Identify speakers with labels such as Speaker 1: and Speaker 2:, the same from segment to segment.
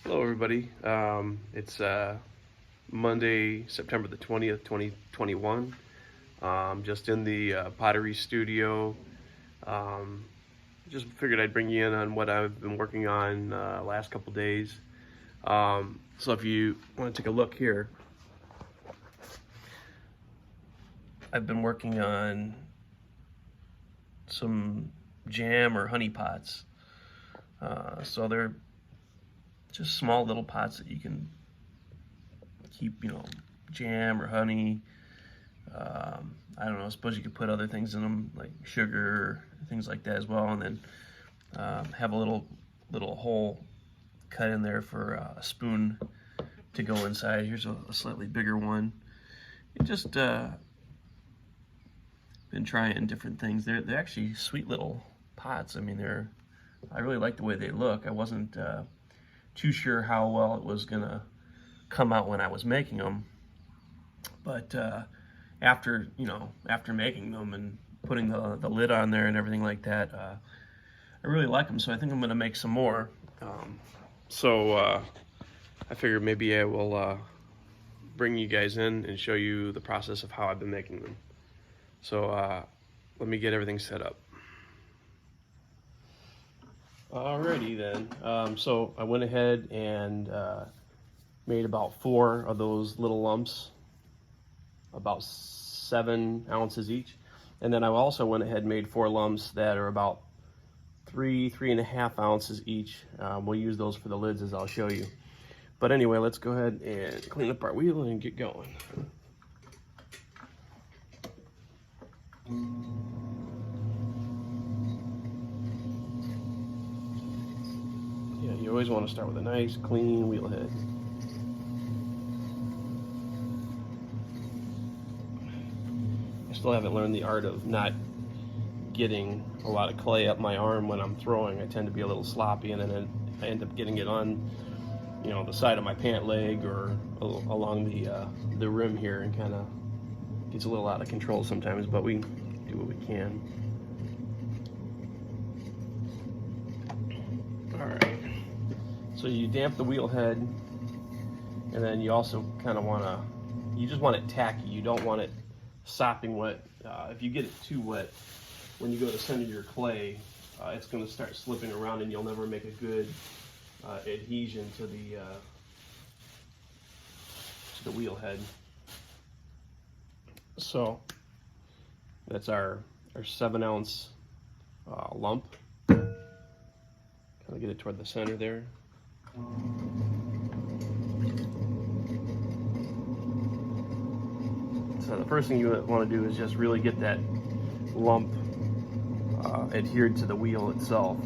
Speaker 1: Hello, everybody. It's Monday, September the 20th, 2021. Just in the pottery studio. Um, just figured I'd bring you in on what I've been working on last couple days. So if you want to take a look here, I've been working on some jam or honey pots. So they're just small little pots that you can keep, jam or honey. I don't know, I suppose you could put other things in them like sugar, things like that as well, and then have a little hole cut in there for a spoon to go inside. Here's a slightly bigger one. Just been trying different things. They're actually sweet little pots. I mean, I really like the way they look. I wasn't too sure how well it was gonna come out when I was making them, but after making them and putting the lid on there and everything like that, I really like them. So I think I'm gonna make some more. I figured maybe I will bring you guys in and show you the process of how I've been making them. So let me get everything set up. Alrighty then. So I went ahead and made about 4 of those little lumps, about 7 ounces each. And then I also went ahead and made 4 lumps that are about 3.5 ounces each. We'll use those for the lids, as I'll show you. But anyway, let's go ahead and clean up our wheel and get going. Yeah, you always want to start with a nice clean wheel head. I still haven't learned the art of not getting a lot of clay up my arm when I'm throwing. I tend to be a little sloppy, and then I end up getting it on, the side of my pant leg or along the rim here, and kind of gets a little out of control sometimes, but we do what we can. Alright, so you damp the wheel head, and then you also kind of you just want it tacky. You don't want it sopping wet. If you get it too wet, when you go to center your clay, it's going to start slipping around, and you'll never make a good adhesion to the wheel head. So that's our 7 ounce lump. Kind of get it toward the center there. So the first thing you want to do is just really get that lump adhered to the wheel itself.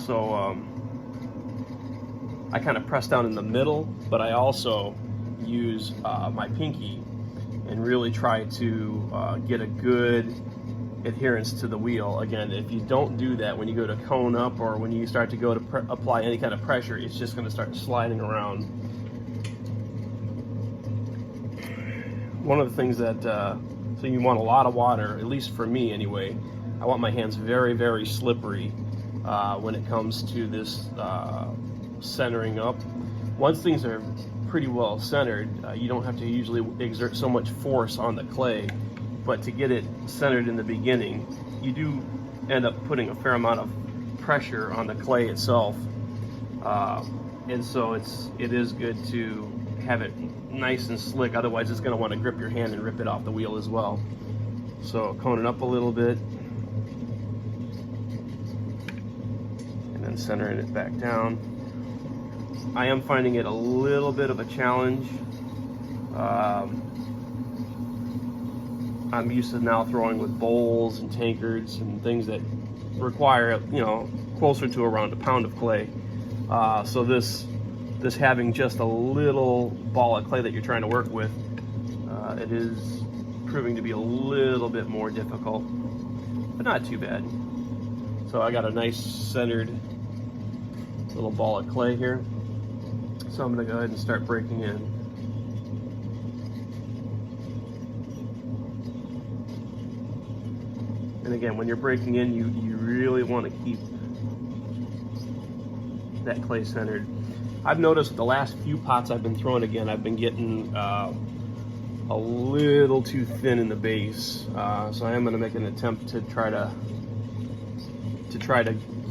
Speaker 1: So I kind of press down in the middle, but I also use my pinky and really try to get a good adherence to the wheel. Again, if you don't do that, when you go to cone up or when you start to go to apply any kind of pressure, it's just going to start sliding around. One of the things that, so you want a lot of water, at least for me anyway. I want my hands very, very slippery when it comes to this centering up. Once things are pretty well centered, you don't have to usually exert so much force on the clay, but to get it centered in the beginning, you do end up putting a fair amount of pressure on the clay itself, and so it is good to have it nice and slick. Otherwise, it's going to want to grip your hand and rip it off the wheel as well. So cone it up a little bit, and then centering it back down. I am finding it a little bit of a challenge. I'm used to now throwing with bowls and tankards and things that require, closer to around a pound of clay. So this having just a little ball of clay that you're trying to work with, it is proving to be a little bit more difficult, but not too bad. So I got a nice centered little ball of clay here. So I'm going to go ahead and start breaking in. And again, when you're breaking in, you really want to keep that clay centered. I've noticed the last few pots I've been throwing, again, I've been getting a little too thin in the base, so I am going to make an attempt to try to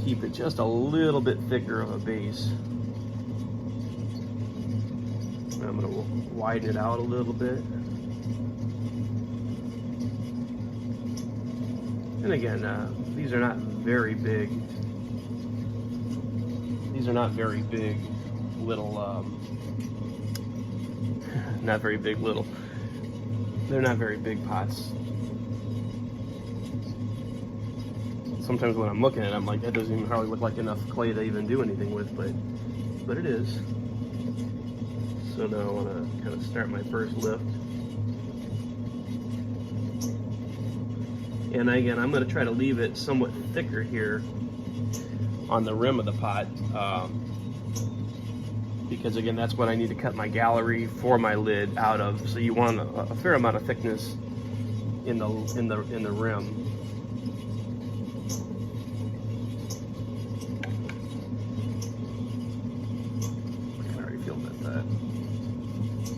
Speaker 1: keep it just a little bit thicker of a base. I'm going to widen it out a little bit. And again, these are not very big. These are not very big little, not very big little. They're not very big pots. Sometimes when I'm looking at it, I'm like, that doesn't even hardly look like enough clay to even do anything with, but it is. So now I want to kind of start my first lift. And again, I'm going to try to leave it somewhat thicker here on the rim of the pot, because again, that's what I need to cut my gallery for my lid out of. So you want a fair amount of thickness in the rim. I can already feel that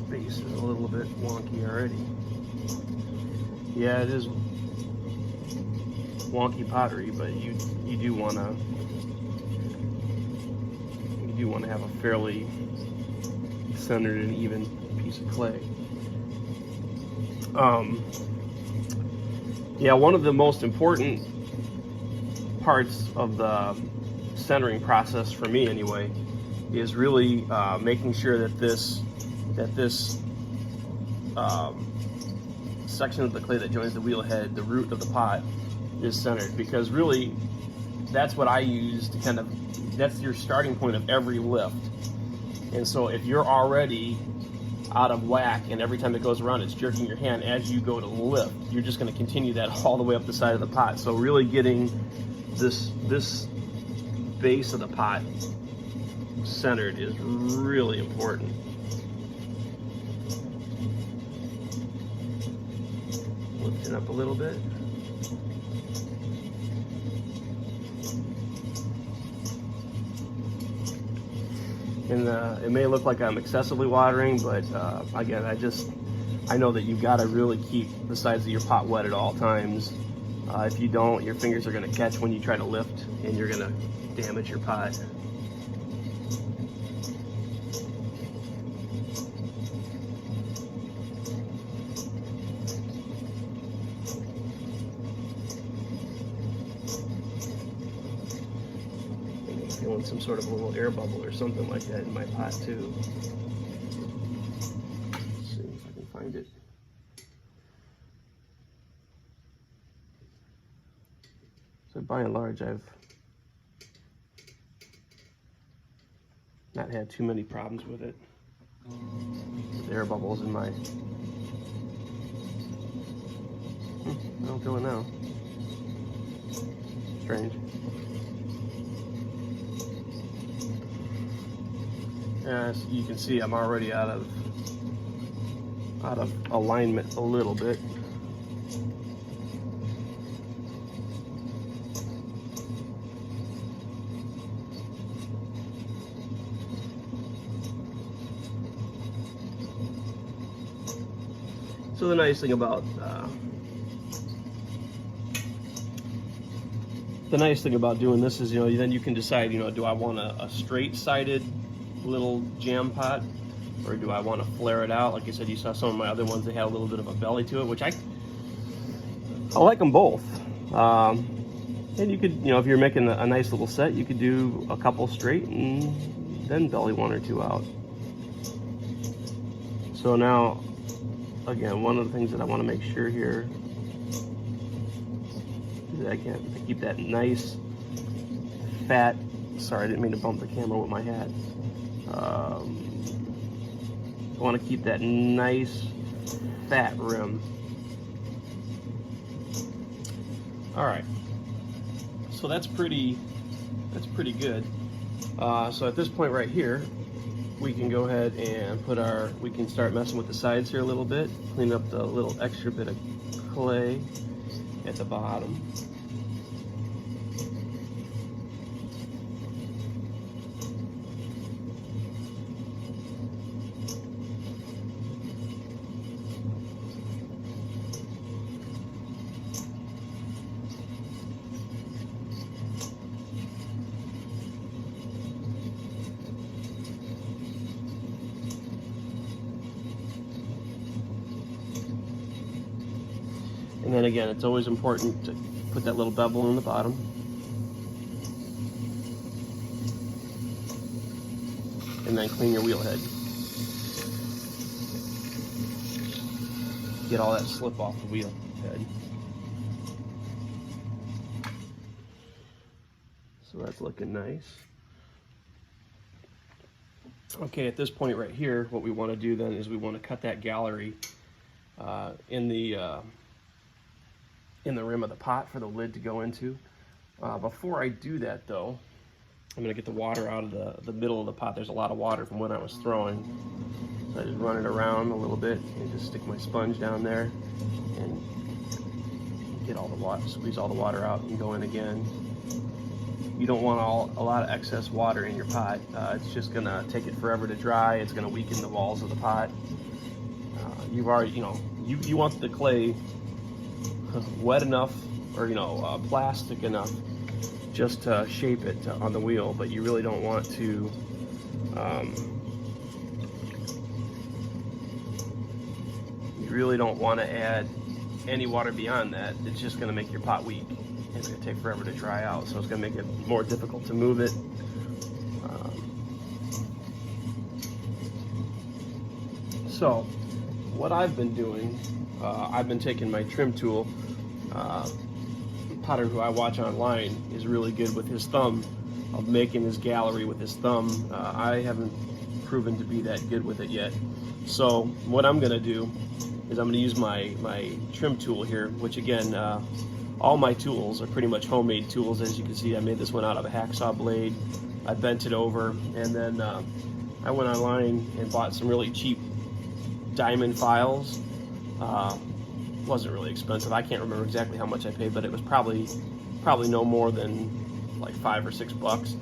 Speaker 1: base is a little bit wonky already. Yeah, it is wonky pottery, but you do want to have a fairly centered and even piece of clay. Yeah, one of the most important parts of the centering process for me, anyway, is really making sure that this section of the clay that joins the wheel head, the root of the pot, is centered, because really that's what I use to kind of, that's your starting point of every lift. And so if you're already out of whack and every time it goes around it's jerking your hand as you go to lift, you're just going to continue that all the way up the side of the pot. So really getting this base of the pot centered is really important. Lift it up a little bit. And it may look like I'm excessively watering, but again, I know that you've got to really keep the sides of your pot wet at all times. If you don't, your fingers are going to catch when you try to lift, and you're going to damage your pot. Feeling some sort of a little air bubble or something like that in my pot too. Let's see if I can find it. So by and large, I've not had too many problems with it. With air bubbles in my... I don't feel it now. Strange. As you can see, I'm already out of alignment a little bit. So the nice thing about doing this is, then you can decide, do I want a straight-sided little jam pot, or do I want to flare it out? Like I said, you saw some of my other ones, they had a little bit of a belly to it, which I like them both. And you could, if you're making a nice little set, you could do a couple straight and then belly one or two out. So now, again, one of the things that I want to make sure here is that I keep that nice fat, sorry, I didn't mean to bump the camera with my hat. I want to keep that nice fat rim. All right, so that's pretty good. So at this point right here, we can go ahead and we can start messing with the sides here a little bit, clean up the little extra bit of clay at the bottom. And again, it's always important to put that little bevel in the bottom. And then clean your wheel head. Get all that slip off the wheel head. So that's looking nice. Okay, at this point right here, what we want to do then is we want to cut that gallery in the rim of the pot for the lid to go into. Before I do that though, I'm going to get the water out of the middle of the pot. There's a lot of water from what I was throwing. So I just run it around a little bit and just stick my sponge down there and get all the water, squeeze all the water out and go in again. You don't want a lot of excess water in your pot. It's just going to take it forever to dry. It's going to weaken the walls of the pot. You've already, you want the clay wet enough or, plastic enough just to shape it on the wheel, but you really don't want to add any water beyond that. It's just going to make your pot weak. It's going to take forever to dry out, so it's going to make it more difficult to move it. So what I've been doing, I've been taking my trim tool. Potter who I watch online is really good with his thumb of making his gallery with his thumb. I haven't proven to be that good with it yet. So what I'm going to do is I'm going to use my trim tool here, which again, all my tools are pretty much homemade tools. As you can see, I made this one out of a hacksaw blade. I bent it over, and then I went online and bought some really cheap diamond files. Wasn't really expensive. I can't remember exactly how much I paid, but it was probably no more than like $5 or $6.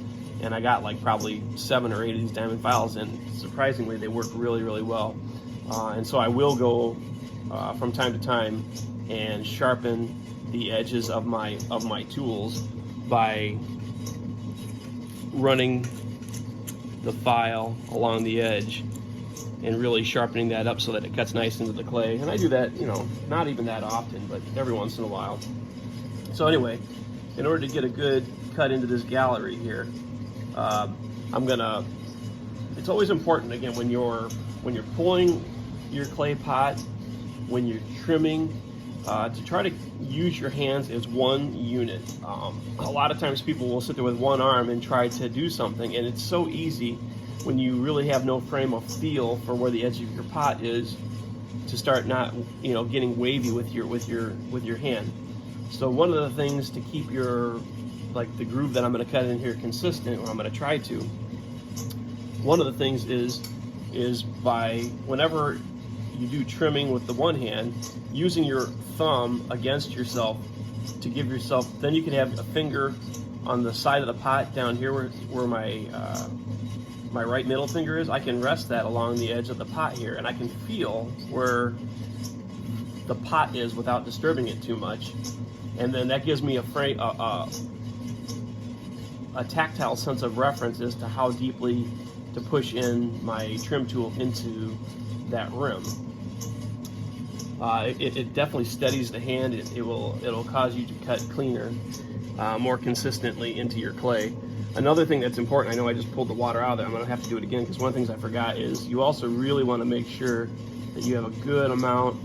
Speaker 1: And I got like probably 7 or 8 of these diamond files, and surprisingly they work really, really well. And so I will go from time to time and sharpen the edges of my tools by running the file along the edge and really sharpening that up so that it cuts nice into the clay. And I do that, not even that often, but every once in a while. So anyway, in order to get a good cut into this gallery here, it's always important, again, when you're pulling your clay pot, when you're trimming, to try to use your hands as one unit. A lot of times people will sit there with one arm and try to do something, and it's so easy when you really have no frame of feel for where the edge of your pot is to start not, getting wavy with your hand. So one of the things to keep the groove that I'm going to cut in here consistent, or I'm going to try to, one of the things is by whenever you do trimming with the one hand, using your thumb against yourself to give yourself, then you can have a finger on the side of the pot down here where my right middle finger is. I can rest that along the edge of the pot here, and I can feel where the pot is without disturbing it too much. And then that gives me a tactile sense of reference as to how deeply to push in my trim tool into that rim. It definitely steadies the hand. It'll cause you to cut cleaner, more consistently into your clay. Another thing that's important, I know I just pulled the water out of there. I'm going to have to do it again because one of the things I forgot is you also really want to make sure that you have a good amount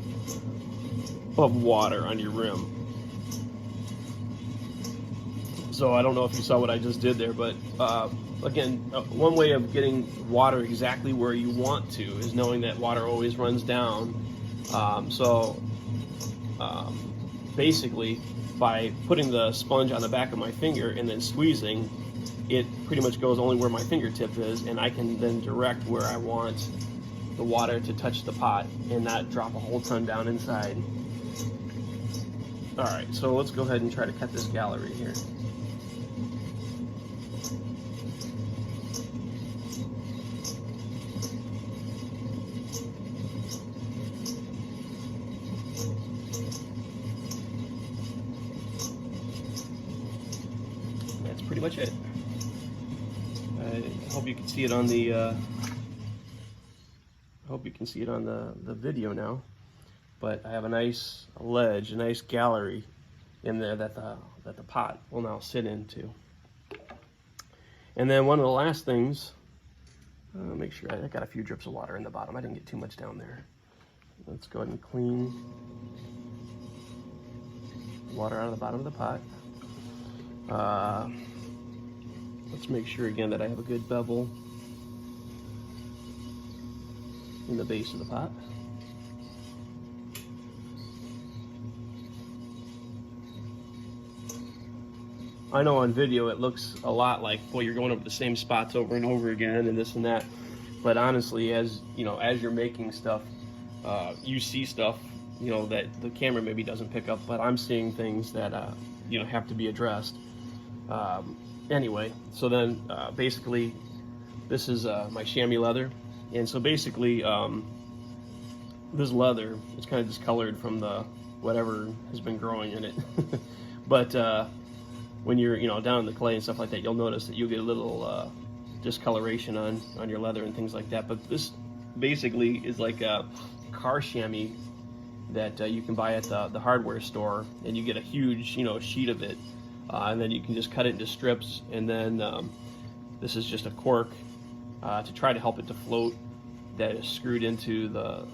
Speaker 1: of water on your rim. So I don't know if you saw what I just did there, but again, one way of getting water exactly where you want to is knowing that water always runs down. Basically, by putting the sponge on the back of my finger and then squeezing, it pretty much goes only where my fingertip is, and I can then direct where I want the water to touch the pot and not drop a whole ton down inside. Alright, so let's go ahead and try to cut this gallery here. That's pretty much it. I hope you can see it on the the video now. but I have a nice ledge, a nice gallery in there that the pot will now sit into. And then one of the last things, make sure I got a few drips of water in the bottom. I didn't get too much down there. Let's go ahead and clean the water out of the bottom of the pot. Let's make sure again that I have a good bevel in the base of the pot. I know on video it looks a lot like, well, you're going over the same spots over and over again and this and that, but honestly, as you know, as you're making stuff, you see stuff, you know, that the camera maybe doesn't pick up, but I'm seeing things that you know, have to be addressed. Anyway, so then basically this is my chamois leather, and so basically this leather is kind of discolored from the whatever has been growing in it. But when you're, you know, down in the clay and stuff like that, you'll notice that you'll get a little discoloration on your leather and things like that. But this basically is like a car chamois that you can buy at the hardware store, and you get a huge, you know, sheet of it, and then you can just cut it into strips, and then this is just a cork to try to help it to float that is screwed into the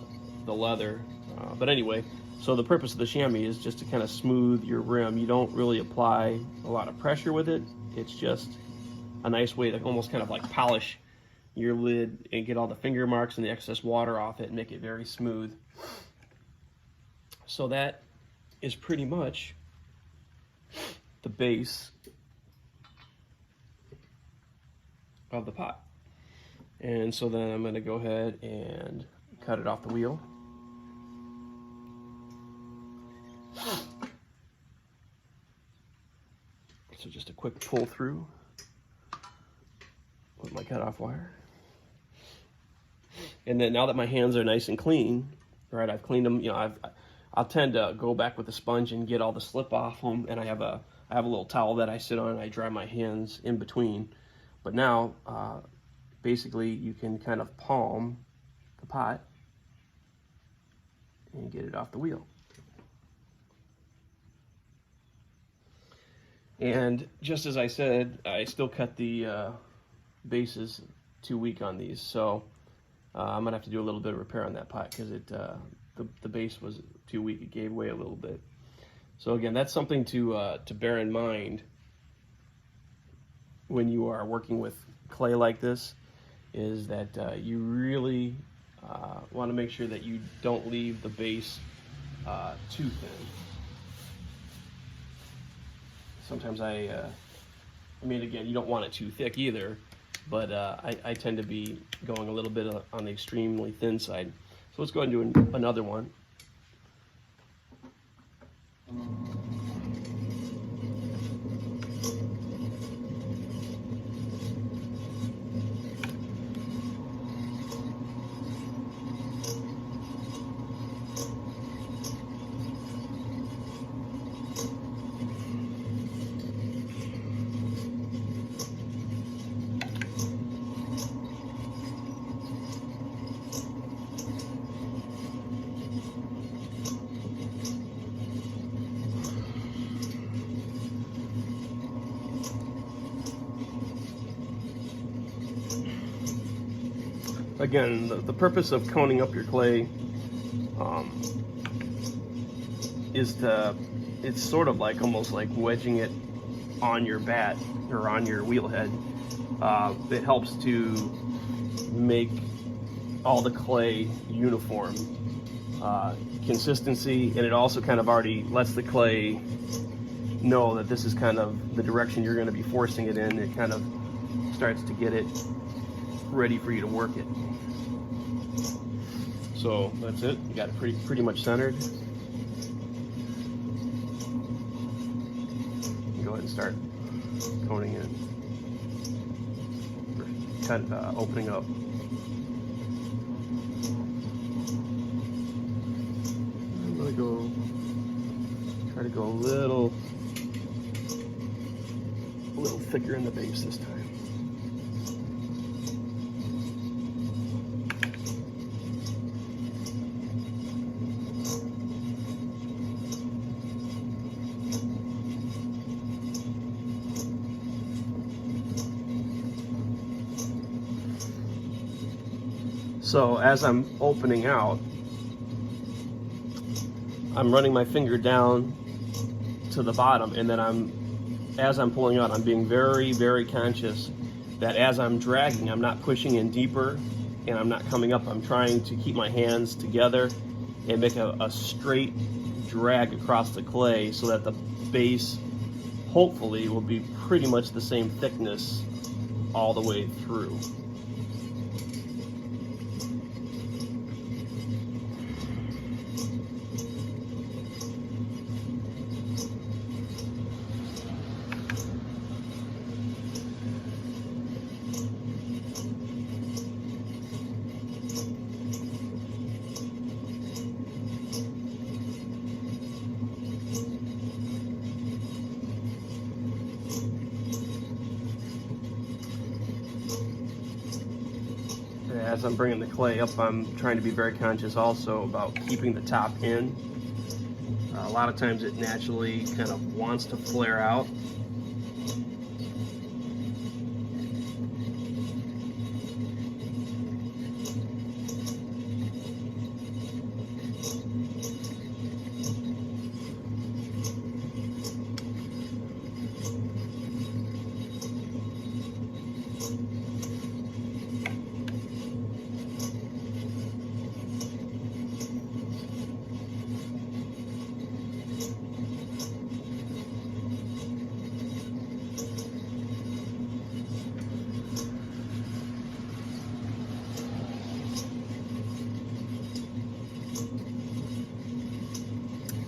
Speaker 1: leather. But anyway, so the purpose of the chamois is just to kind of smooth your rim. You don't really apply a lot of pressure with it. It's just a nice way to almost kind of like polish your lid and get all the finger marks and the excess water off it and make it very smooth. So that is pretty much the base of the pot. And so then I'm going to go ahead and cut it off the wheel. So just a quick pull through with my cutoff wire. And then now that my hands are nice and clean, right, I've cleaned them, you know, I'll tend to go back with a sponge and get all the slip off them, and I have a little towel that I sit on and I dry my hands in between. But now, basically, you can kind of palm the pot and get it off the wheel. And just as I said, I still cut the bases too weak on these, so I'm gonna have to do a little bit of repair on that pot because it the base was too weak. It gave way a little bit. So again, that's something to bear in mind when you are working with clay like this, is that you really want to make sure that you don't leave the base too thin. Sometimes I mean, again, you don't want it too thick either, but I tend to be going a little bit on the extremely thin side. So let's go ahead and do another one. Again, the purpose of coning up your clay is it's sort of like almost like wedging it on your bat or on your wheelhead. It helps to make all the clay uniform, consistency, and it also kind of already lets the clay know that this is kind of the direction you're going to be forcing it in. It kind of starts to get it ready for you to work it. So that's it. You got it pretty much centered. Go ahead and start coning it, opening up. I'm gonna try to go a little thicker in the base this time. So as I'm opening out, I'm running my finger down to the bottom, and then as I'm pulling out, I'm being very, very conscious that as I'm dragging, I'm not pushing in deeper and I'm not coming up. I'm trying to keep my hands together and make a straight drag across the clay so that the base hopefully will be pretty much the same thickness all the way through. As I'm bringing the clay up, I'm trying to be very conscious also about keeping the top in. A lot of times it naturally kind of wants to flare out.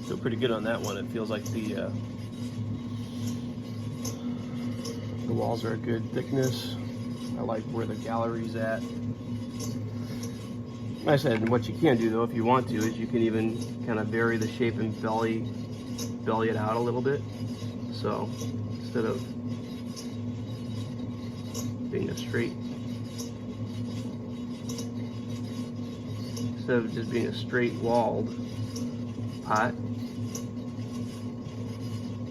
Speaker 1: Feel pretty good on that one. It feels like the walls are a good thickness. I like where the gallery's at. Like I said, what you can do though, if you want to, is you can even kind of vary the shape and belly it out a little bit. So instead of being just being a straight walled pot,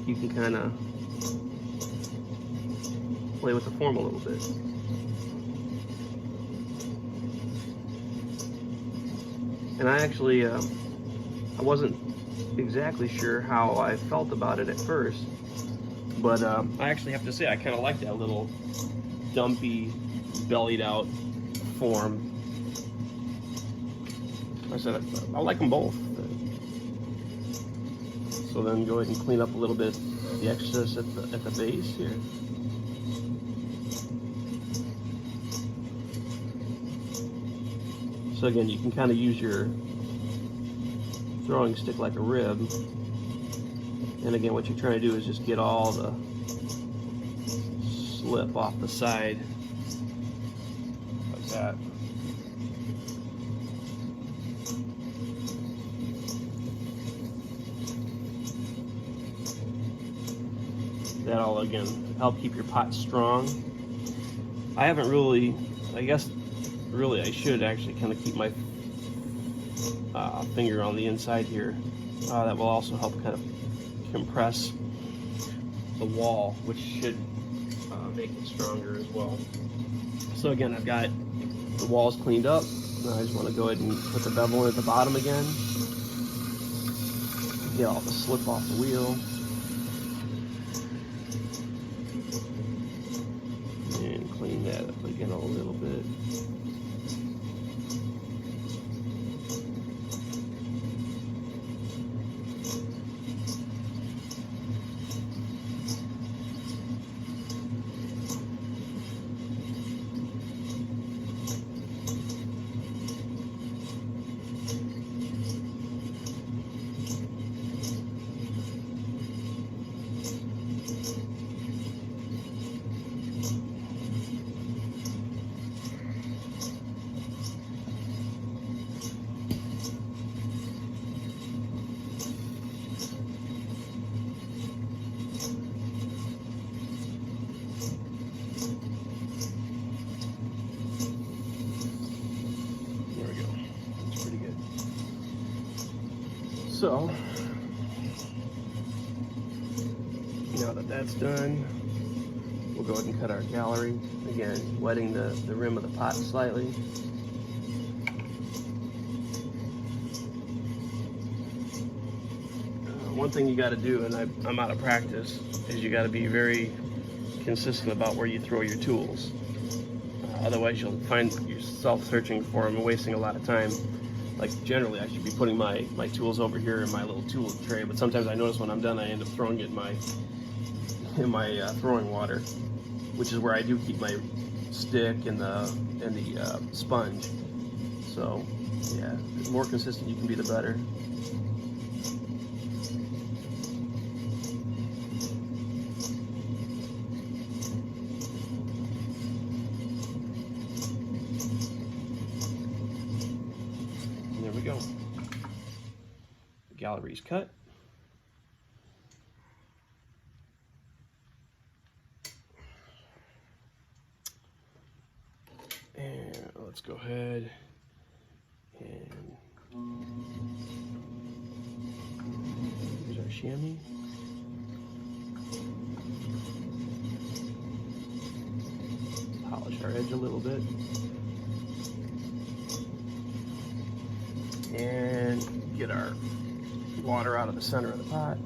Speaker 1: you can kind of play with the form a little bit. And I actually, I wasn't exactly sure how I felt about it at first, but I actually have to say I kind of like that little dumpy, bellied out form. I said I like them both. So then go ahead and clean up a little bit the excess at the base here. So again, you can kind of use your throwing stick like a rib. And again, what you're trying to do is just get all the slip off the side like that. That'll again help keep your pot strong. I haven't really, I guess really I should actually kind of keep my finger on the inside here. That will also help kind of compress the wall, which should make it stronger as well. So again, I've got the walls cleaned up. Now I just want to go ahead and put the bevel in at the bottom again. Get all the slip off the wheel. And clean that up again a little bit. So, now that that's done, we'll go ahead and cut our gallery. Again, wetting the rim of the pot slightly. one thing you got to do, and I'm out of practice, is you got to be very consistent about where you throw your tools. Otherwise, you'll find yourself searching for them and wasting a lot of time. Like generally, I should be putting my tools over here in my little tool tray, but sometimes I notice when I'm done, I end up throwing it in my throwing water, which is where I do keep my stick and the sponge. So yeah, the more consistent you can be, the better. And there we go. The gallery's cut. And let's go ahead and here's our chamois. Polish our edge a little bit. And get our water out of the center of the pot.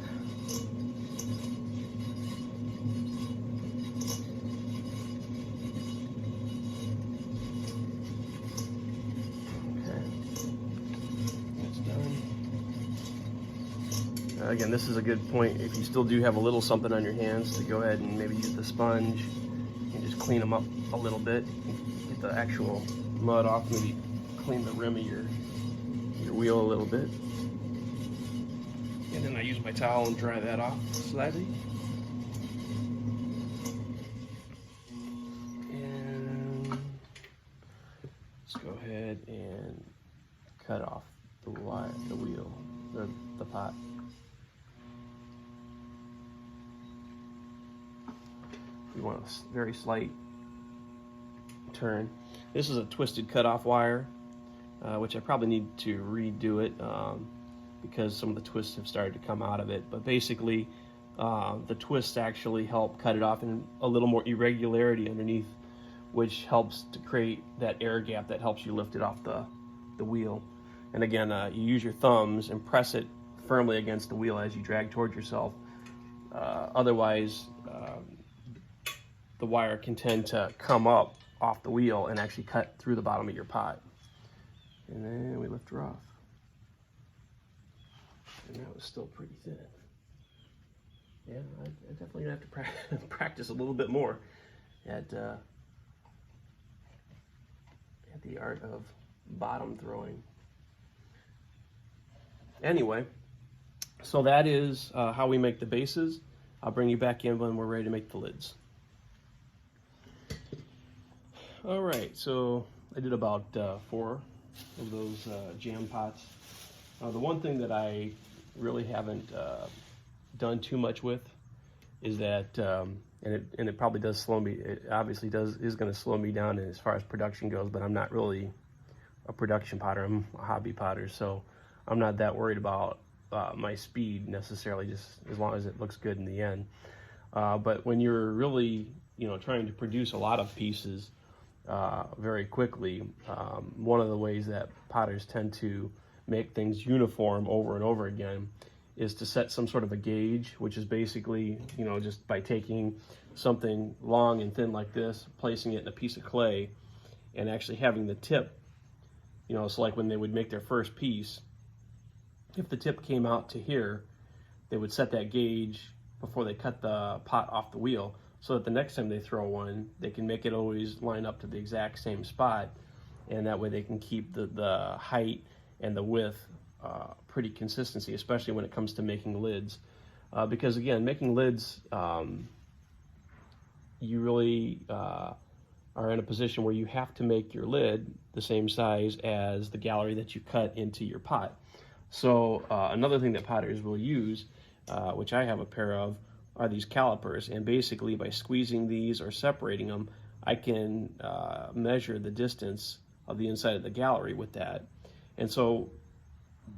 Speaker 1: Again, this is a good point if you still do have a little something on your hands to go ahead and maybe use the sponge and just clean them up a little bit, get the actual mud off, maybe clean the rim of your wheel a little bit. And then I use my towel and dry that off slightly. And let's go ahead and cut off the wheel, the pot. You want a very slight turn. This is a twisted cutoff wire, which I probably need to redo it because some of the twists have started to come out of it. But basically, the twists actually help cut it off in a little more irregularity underneath, which helps to create that air gap that helps you lift it off the wheel. And again, you use your thumbs and press it firmly against the wheel as you drag towards yourself. Otherwise, the wire can tend to come up off the wheel and actually cut through the bottom of your pot. And then we lift her off. And that was still pretty thin. Yeah, I definitely have to practice a little bit more at the art of bottom throwing. Anyway, so that is how we make the bases. I'll bring you back in when we're ready to make the lids. All right, so I did about 4 of those jam pots. The one thing that I really haven't done too much with is that, and it probably does slow me. It obviously is going to slow me down as far as production goes. But I'm not really a production potter. I'm a hobby potter, so I'm not that worried about my speed necessarily, just as long as it looks good in the end. But when you're really, trying to produce a lot of pieces very quickly, one of the ways that potters tend to make things uniform over and over again is to set some sort of a gauge, which is basically, just by taking something long and thin like this, placing it in a piece of clay, and actually having the tip, so like when they would make their first piece, if the tip came out to here, they would set that gauge before they cut the pot off the wheel, so that the next time they throw one, they can make it always line up to the exact same spot, and that way they can keep the height and the width pretty consistency, especially when it comes to making lids. Because again, making lids, you really are in a position where you have to make your lid the same size as the gallery that you cut into your pot. So another thing that potters will use, which I have a pair of, are these calipers. And basically by squeezing these or separating them, I can measure the distance of the inside of the gallery with that. And so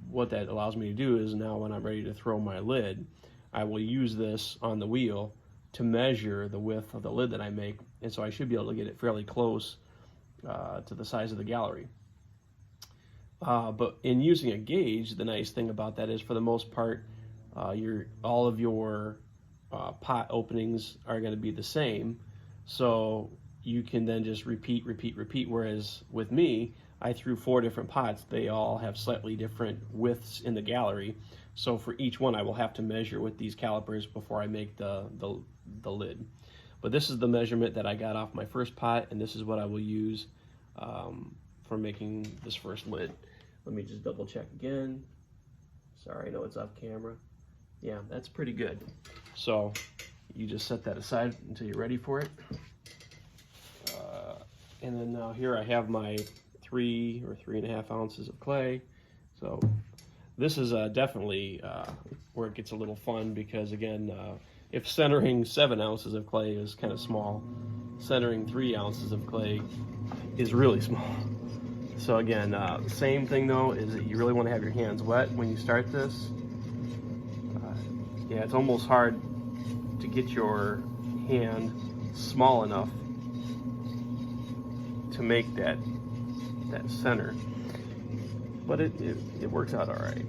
Speaker 1: what that allows me to do is now when I'm ready to throw my lid, I will use this on the wheel to measure the width of the lid that I make. And so I should be able to get it fairly close to the size of the gallery. But in using a gauge, the nice thing about that is, for the most part, all of your pot openings are going to be the same, so you can then just repeat, repeat, repeat. Whereas with me, I threw 4 different pots. They all have slightly different widths in the gallery, so for each one I will have to measure with these calipers before I make the lid. But this is the measurement that I got off my first pot, and this is what I will use for making this first lid. Let me just double check again. Sorry, I know it's off camera. Yeah, that's pretty good. So you just set that aside until you're ready for it. And then now here I have my 3 or 3.5 ounces of clay. So this is definitely where it gets a little fun, because again, if centering 7 ounces of clay is kind of small, centering 3 ounces of clay is really small. So again, same thing though, is that you really want to have your hands wet when you start this. Yeah, it's almost hard to get your hand small enough to make that center, but it works out all right.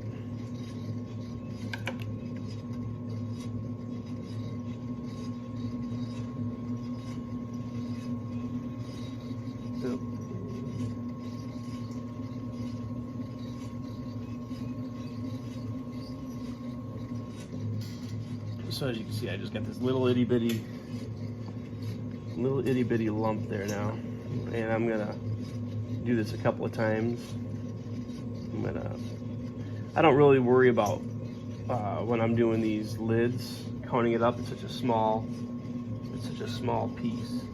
Speaker 1: So as you can see, I just got this little itty bitty lump there now, and I'm gonna do this a couple of times. I don't really worry about when I'm doing these lids, coning it up. It's such a small piece.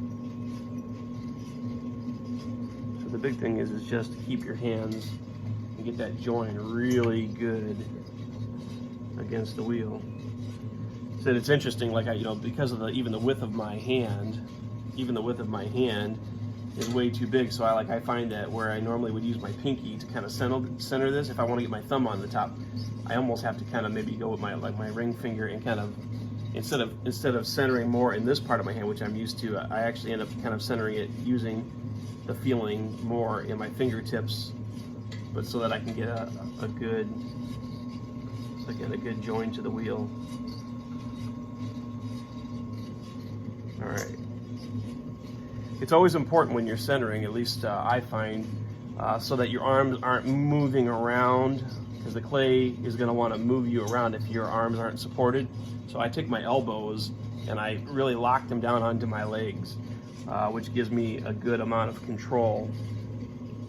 Speaker 1: So the big thing is just to keep your hands and get that join really good against the wheel. So it's interesting, like because of even the width of my hand, is way too big. So I find that where I normally would use my pinky to kind of center this, if I want to get my thumb on the top, I almost have to kind of maybe go with my ring finger and kind of instead of centering more in this part of my hand, which I'm used to, I actually end up kind of centering it using the feeling more in my fingertips, but so that I can get a good join to the wheel. All right. It's always important when you're centering, at least I find, so that your arms aren't moving around, because the clay is going to want to move you around if your arms aren't supported. So I take my elbows and I really lock them down onto my legs, which gives me a good amount of control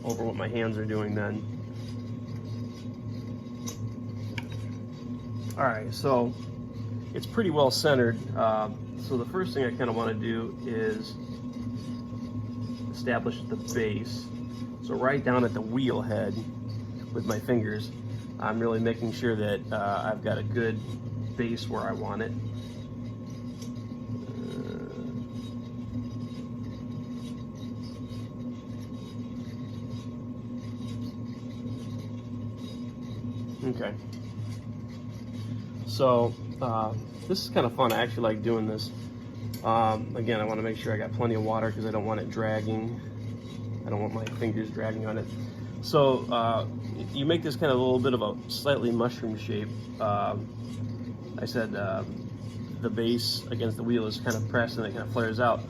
Speaker 1: over what my hands are doing then. All right, so it's pretty well centered. So the first thing I kind of want to do is establish the base. So right down at the wheel head with my fingers, I'm really making sure that I've got a good base where I want it. Okay. So this is kind of fun. I actually like doing this. Again, I want to make sure I got plenty of water because I don't want it dragging. I don't want my fingers dragging on it. So you make this kind of a little bit of a slightly mushroom shape. I said the base against the wheel is kind of pressed and it kind of flares out.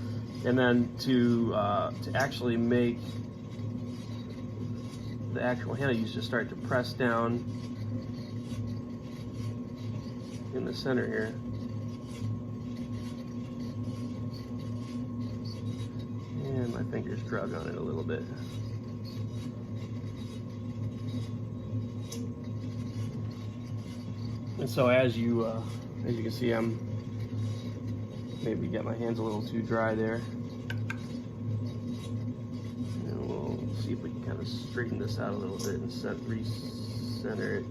Speaker 1: And then to actually make the actual handle, you just start to press down in the center here. And my fingers drug on it a little bit. And so as you can see, I'm maybe get my hands a little too dry there. And we'll see if we can kind of straighten this out a little bit and recenter it.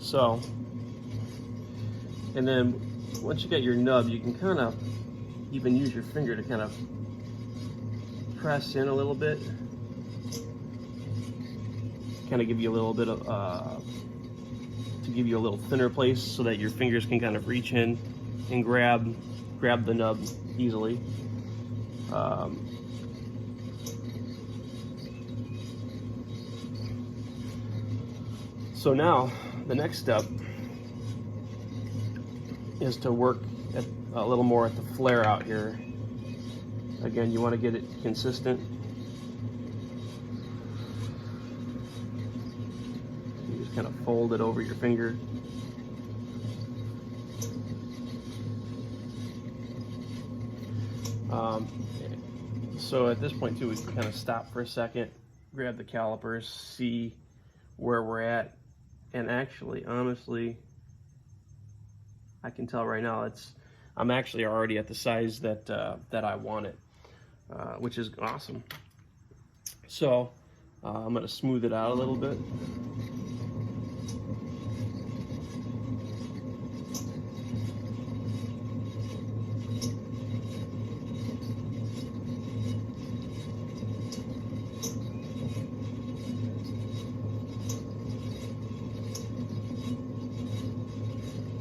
Speaker 1: So, and then once you get your nub, you can kind of even use your finger to kind of press in a little bit, kind of give you a little bit of to give you a little thinner place so that your fingers can kind of reach in and grab the nub easily. So now the next step is to work at a little more at the flare out here. Again, you want to get it consistent. You just kind of fold it over your finger. So at this point too, we can kind of stop for a second, grab the calipers, see where we're at, and actually, honestly, I can tell right now I'm actually already at the size that that I want it, which is awesome. So I'm going to smooth it out a little bit.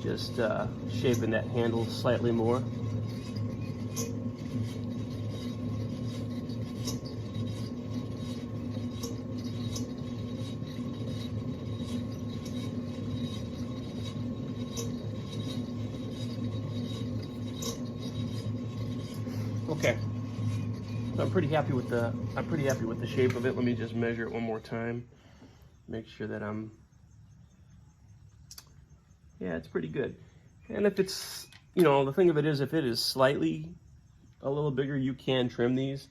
Speaker 1: Just shaping that handle slightly more. Okay, so I'm pretty happy with the shape of it. Let me just measure it one more time. Make sure that yeah, it's pretty good. And if it's, you know, the thing of it is, if it is slightly a little bigger, you can trim these.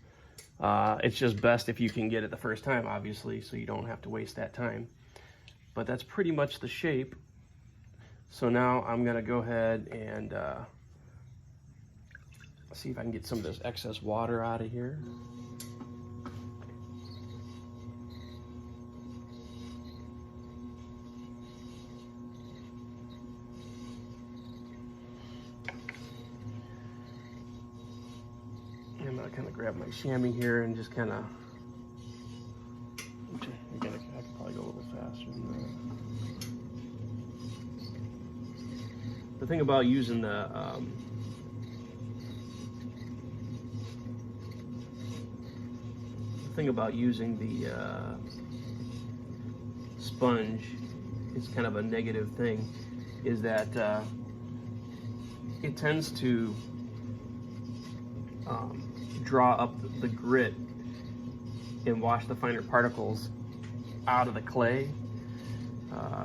Speaker 1: It's just best if you can get it the first time, obviously, so you don't have to waste that time. But that's pretty much the shape. So now I'm gonna go ahead and see if I can get some of this excess water out of here. I'm gonna kind of grab my chamois here and just kind of, I can probably go a little faster than that. The thing about using the sponge is kind of a negative thing, is that it tends to draw up the grit and wash the finer particles out of the clay,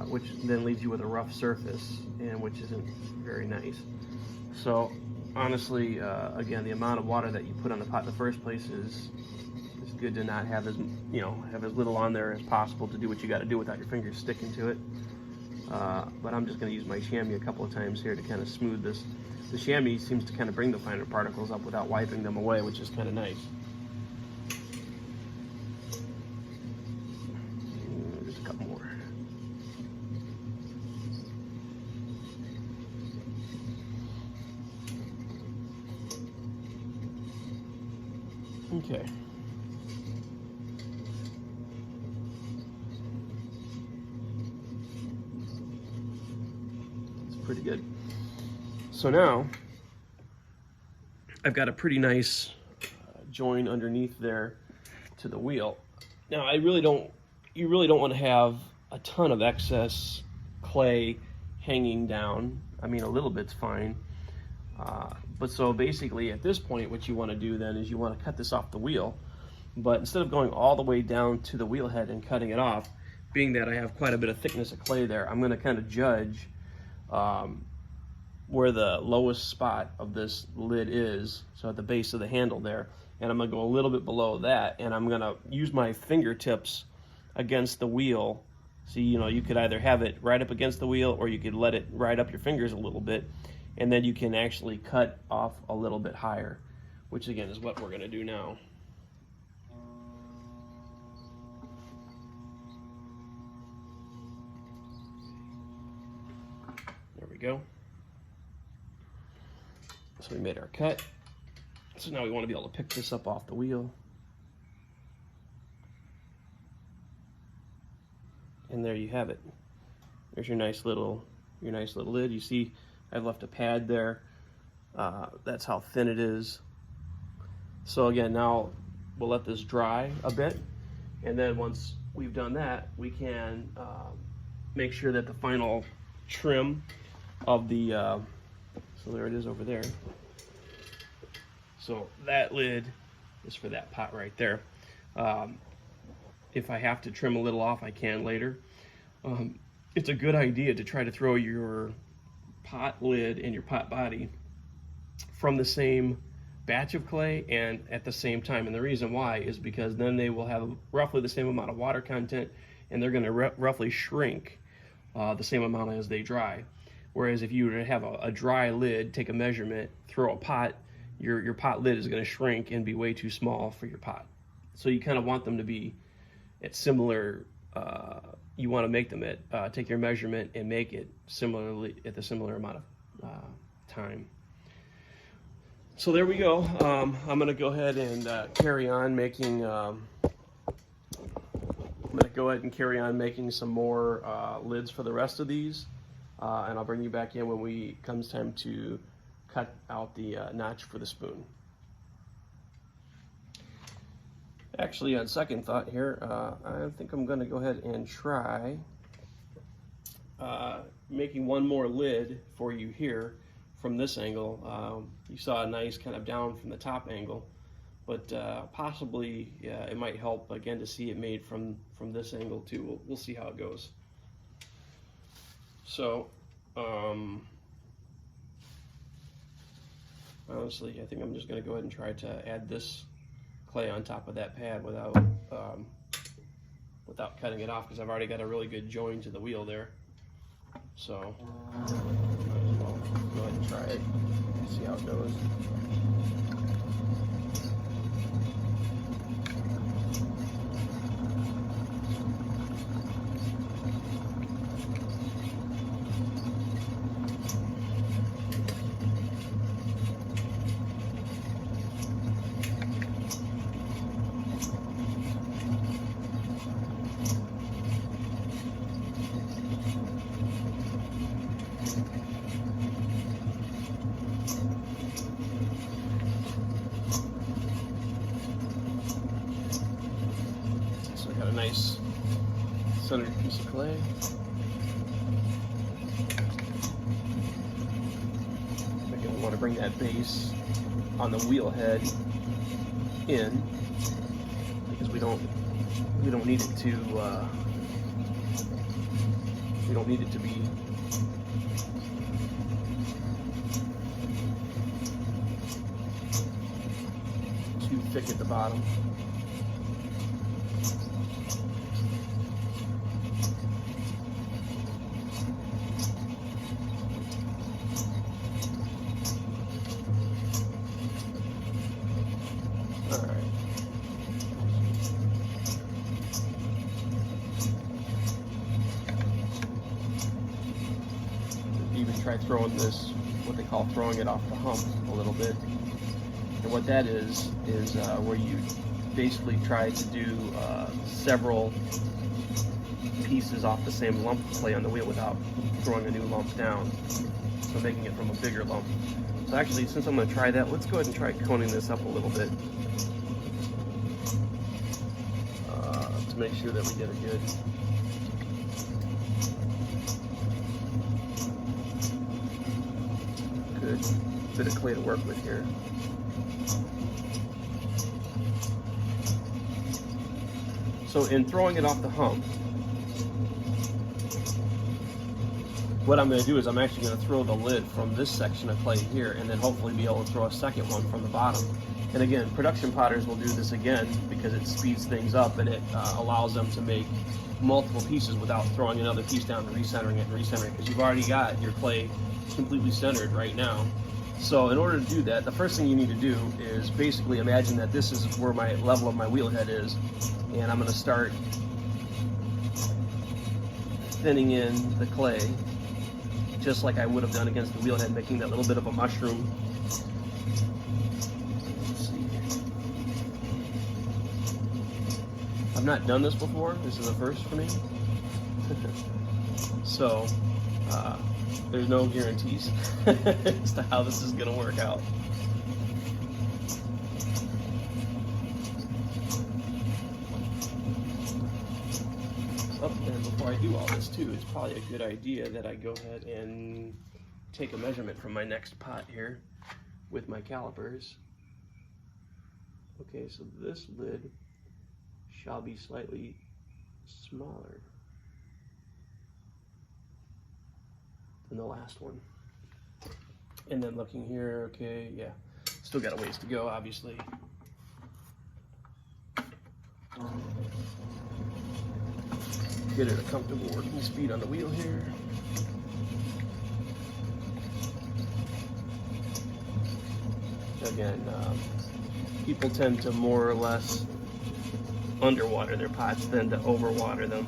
Speaker 1: which then leaves you with a rough surface, and which isn't very nice. So honestly, again, the amount of water that you put on the pot in the first place is good to not have as, you know, have as little on there as possible to do what you got to do without your fingers sticking to it. But I'm just going to use my chamois a couple of times here to kind of smooth this. The chamois seems to kind of bring the finer particles up without wiping them away, which is kind of nice. Just a couple more. Okay. It's pretty good. So now I've got a pretty nice join underneath there to the wheel. Now you really don't want to have a ton of excess clay hanging down. I mean, a little bit's fine. But so basically at this point, what you want to do then is you want to cut this off the wheel. But instead of going all the way down to the wheel head and cutting it off, being that I have quite a bit of thickness of clay there, I'm going to kind of judge where the lowest spot of this lid is, so at the base of the handle there, and I'm going to go a little bit below that, and I'm going to use my fingertips against the wheel. So, you know, you could either have it right up against the wheel, or you could let it ride up your fingers a little bit, and then you can actually cut off a little bit higher, which again is what we're going to do now. go. So we made our cut. So now we want to be able to pick this up off the wheel. And there you have it. There's your nice little lid. You see I've left a pad there. That's how thin it is. So again, now we'll let this dry a bit, and then once we've done that, we can make sure that the final trim of the so there it is over there. So that lid is for that pot right there. If I have to trim a little off, I can later. It's a good idea to try to throw your pot lid and your pot body from the same batch of clay and at the same time. And the reason why is because then they will have roughly the same amount of water content, and they're going to roughly shrink the same amount as they dry. Whereas if you were to have a dry lid, take a measurement, throw a pot, your pot lid is going to shrink and be way too small for your pot. So you kind of want them to be at similar, you want to make them at, take your measurement and make it similarly at the similar amount of time. So there we go. I'm going to go ahead and carry on making, some more lids for the rest of these. And I'll bring you back in when it comes time to cut out the notch for the spoon. Actually, on second thought here, I think I'm going to go ahead and try making one more lid for you here from this angle. You saw a nice kind of down from the top angle, but possibly it might help again to see it made from this angle too. We'll see how it goes. So honestly, I think I'm just going to go ahead and try to add this clay on top of that pad without cutting it off, because I've already got a really good join to the wheel there. So might as well go ahead and try it, see how it goes. Got a nice centered piece of clay. Again, we want to bring that base on the wheel head in, because we don't need it to be too thick at the bottom. Even try throwing this, what they call throwing it off the hump a little bit. And what that is where you basically try to do several pieces off the same lump of clay on the wheel without throwing a new lump down, so making it from a bigger lump. So actually, since I'm going to try that, let's go ahead and try coning this up a little bit to make sure that we get a good bit of clay to work with here. So in throwing it off the hump, what I'm going to do is I'm actually going to throw the lid from this section of clay here, and then hopefully be able to throw a second one from the bottom. And again, production potters will do this again because it speeds things up, and it allows them to make multiple pieces without throwing another piece down and recentering it, because you've already got your clay completely centered right now. So in order to do that, the first thing you need to do is basically imagine that this is where my level of my wheel head is, and I'm going to start thinning in the clay just like I would have done against the wheelhead, making that little bit of a mushroom. I've not done this before. This is a first for me. So, there's no guarantees as to how this is going to work out. Oh, and before I do all this too, it's probably a good idea that I go ahead and take a measurement from my next pot here with my calipers. Okay, so this lid shall be slightly smaller than the last one. And then looking here, okay, yeah, still got a ways to go, obviously. Get it a comfortable working speed on the wheel here. Again, people tend to more or less underwater their pots than to overwater them.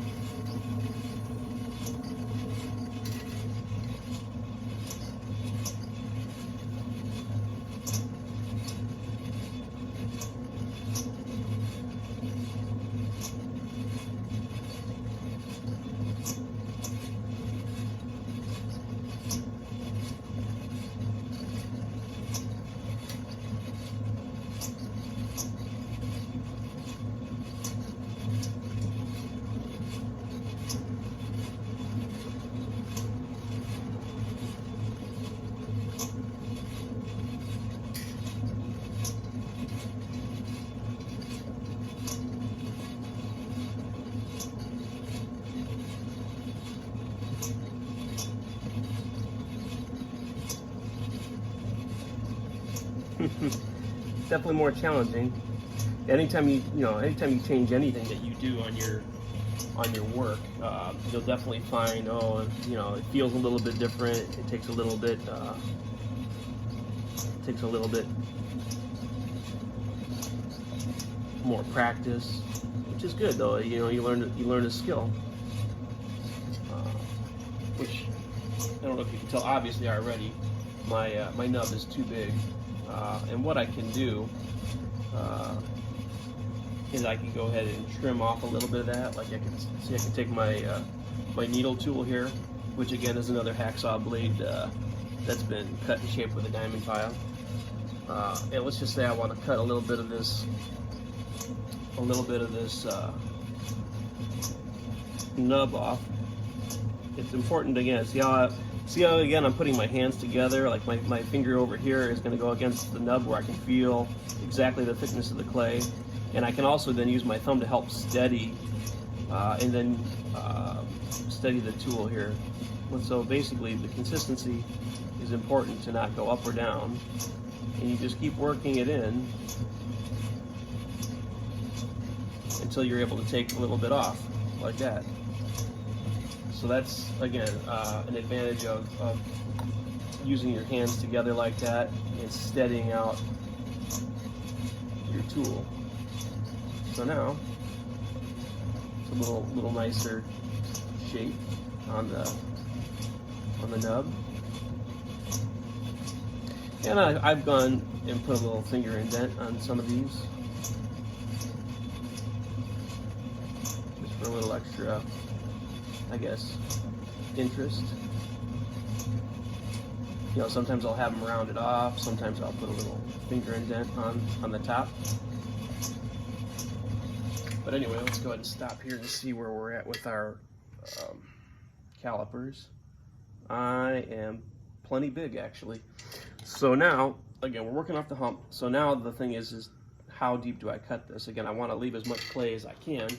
Speaker 1: Definitely more challenging. Anytime you change anything that you do on your work, you'll definitely find, it feels a little bit different. It takes a little bit more practice, which is good though. You learn a skill, which I don't know if you can tell obviously already. My nub is too big. And what I can do is I can go ahead and trim off a little bit of that. Like I can take my my needle tool here, which again is another hacksaw blade that's been cut and shaped with a diamond file. And let's just say I want to cut a little bit of this nub off. It's important again. See how again I'm putting my hands together, like my finger over here is going to go against the nub where I can feel exactly the thickness of the clay, and I can also then use my thumb to help steady and then steady the tool here. And so basically the consistency is important to not go up or down, and you just keep working it in until you're able to take a little bit off like that. So that's, again, an advantage of using your hands together like that and steadying out your tool. So now, it's a little nicer shape on the nub. And I've gone and put a little finger indent on some of these, just for a little extra, I guess, interest. Sometimes I'll have them rounded off, sometimes I'll put a little finger indent on the top. But anyway, let's go ahead and stop here and see where we're at with our calipers. I am plenty big, actually. So now, again, we're working off the hump. So now the thing is how deep do I cut this? Again, I want to leave as much clay as I can.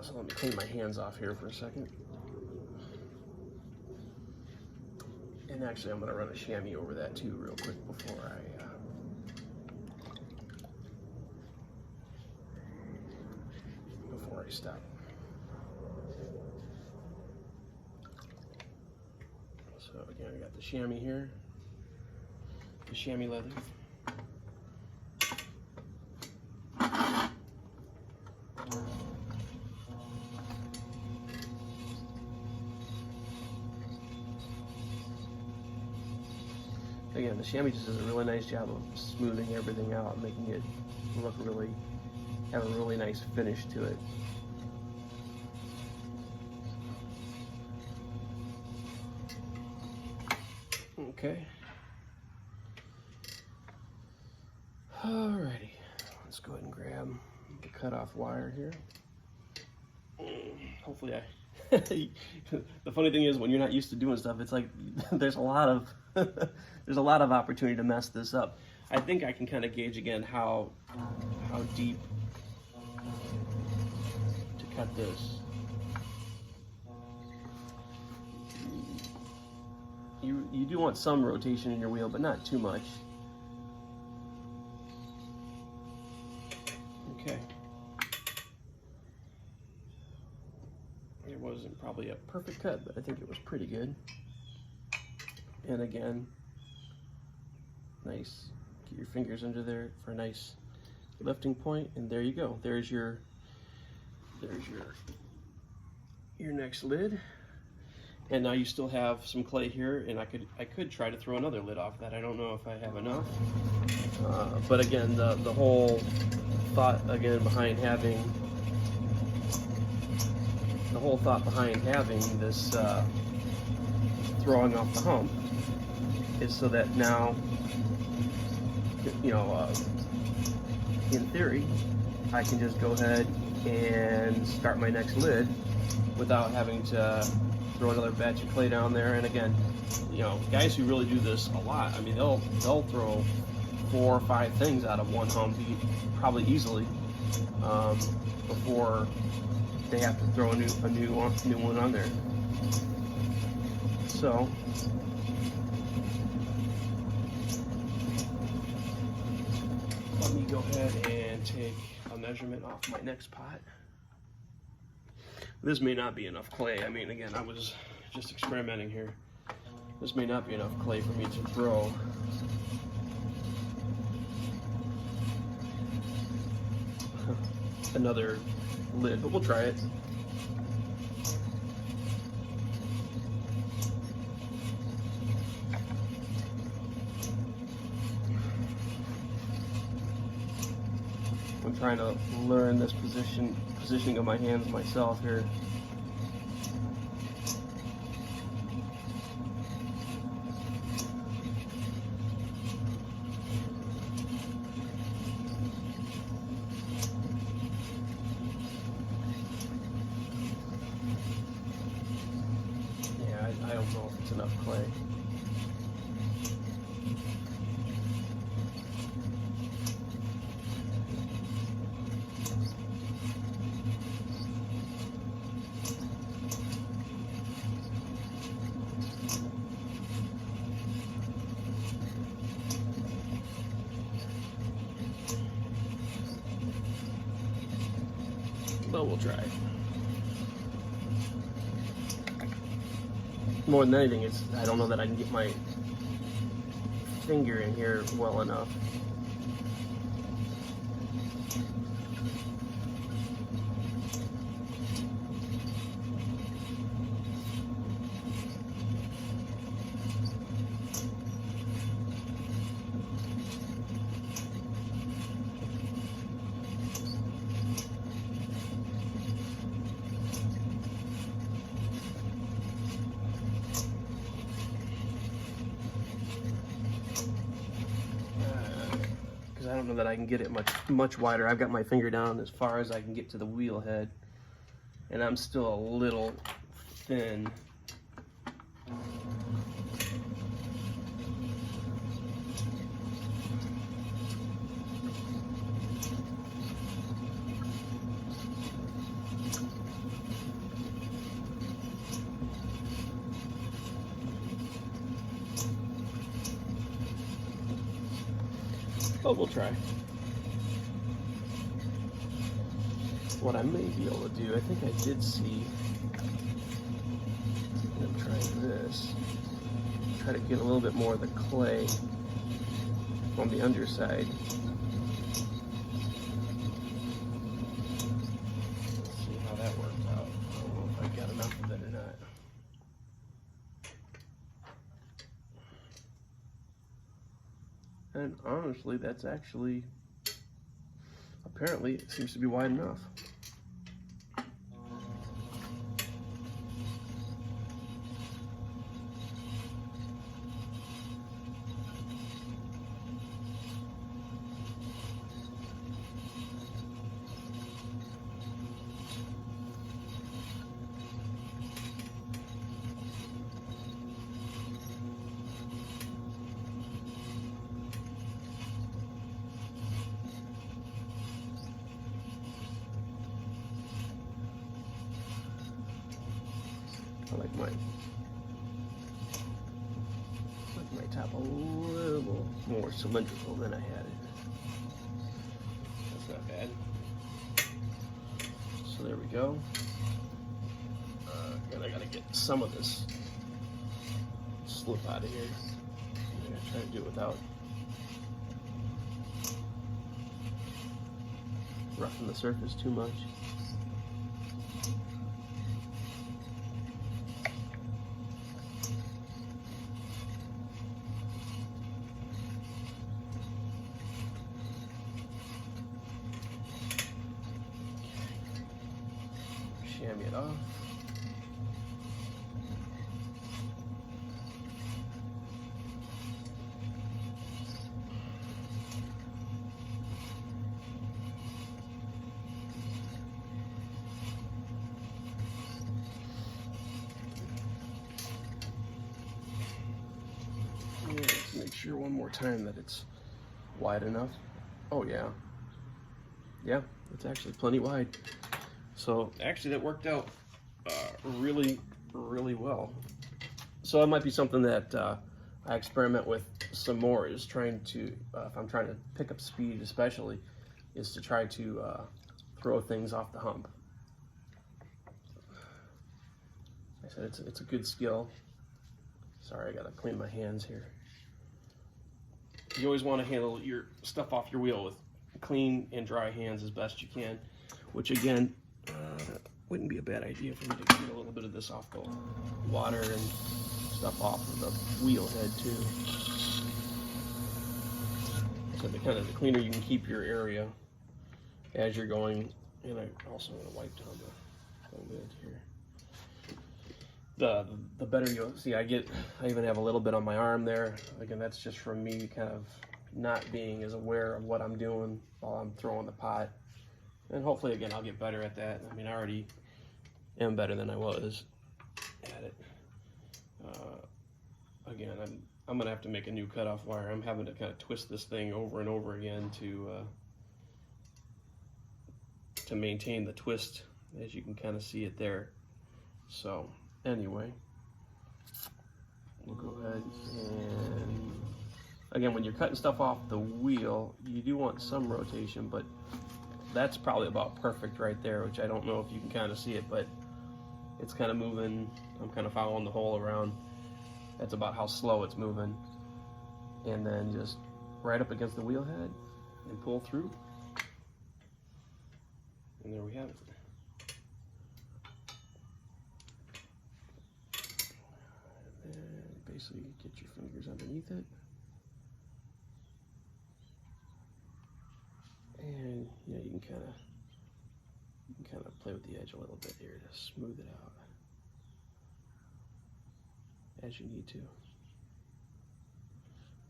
Speaker 1: So let me clean my hands off here for a second. And actually, I'm going to run a chamois over that too real quick before I stop. So again, I got the chamois here, the chamois leather. again, the chamois just does a really nice job of smoothing everything out and making it look really, have a really nice finish to it. Okay. Alrighty, let's go ahead and grab the cutoff wire here. Hopefully the funny thing is, when you're not used to doing stuff, it's like there's a lot of there's a lot of opportunity to mess this up. I think I can kind of gauge again how deep to cut this. You do want some rotation in your wheel, but not too much. Okay. It wasn't probably a perfect cut, but I think it was pretty good. And again, nice. Get your fingers under there for a nice lifting point, and there you go. There's your next lid. And now you still have some clay here, and I could try to throw another lid off that. I don't know if I have enough. But again, the whole thought again behind having this throwing off the hump is so that now, you know, in theory, I can just go ahead and start my next lid without having to throw another batch of clay down there. And again, you know, guys who really do this a lot, I mean, they'll throw 4 or 5 things out of one hump probably easily before they have to throw a new one on there. So let me go ahead and take a measurement off my next pot. This may not be enough clay. I mean, again, I was just experimenting here. This may not be enough clay for me to throw. Another lid, but we'll try it. I'm trying to learn this positioning of my hands myself here. Yeah, I don't know if it's enough clay. But we'll try. More than anything, it's I don't know that I can get my finger in here well enough. I don't know that I can get it much wider. I've got my finger down as far as I can get to the wheel head, and I'm still a little thin. But we'll try. What I may be able to do, I think I did see, I'm trying this, try to get a little bit more of the clay on the underside. Let's see how that works out. I don't know if I got enough of it or not. And honestly, that's actually, apparently, it seems to be wide enough. I like my top a little more cylindrical than I had it. That's not bad. So there we go. And I gotta get some of this slip out of here. I'm gonna try to do it without roughing the surface too much. Chamois it off. Yeah, let's make sure one more time that it's wide enough. Oh yeah. Yeah, it's actually plenty wide. So actually that worked out really, really well. So it might be something that I experiment with some more, is trying to, if I'm trying to pick up speed especially, is to try to throw things off the hump. I said it's a good skill. Sorry, I gotta clean my hands here. You always want to handle your stuff off your wheel with clean and dry hands as best you can, which again, wouldn't be a bad idea for me to get a little bit of this off the water and stuff off of the wheel head too. So the cleaner you can keep your area as you're going, and I also want to wipe down the lid here. The better you'll see. I even have a little bit on my arm there. Again, that's just from me kind of not being as aware of what I'm doing while I'm throwing the pot. And hopefully, again, I'll get better at that. I mean, I already am better than I was at it. Again, I'm gonna have to make a new cutoff wire. I'm having to kind of twist this thing over and over again to maintain the twist, as you can kind of see it there. So anyway, we'll go ahead and again, when you're cutting stuff off the wheel, you do want some rotation, but that's probably about perfect right there, which I don't know if you can kind of see it, but it's kind of moving. I'm kind of following the hole around. That's about how slow it's moving. And then just right up against the wheel head and pull through. And there we have it. And then basically get your fingers underneath it. And you know, you can kind of play with the edge a little bit here to smooth it out as you need to.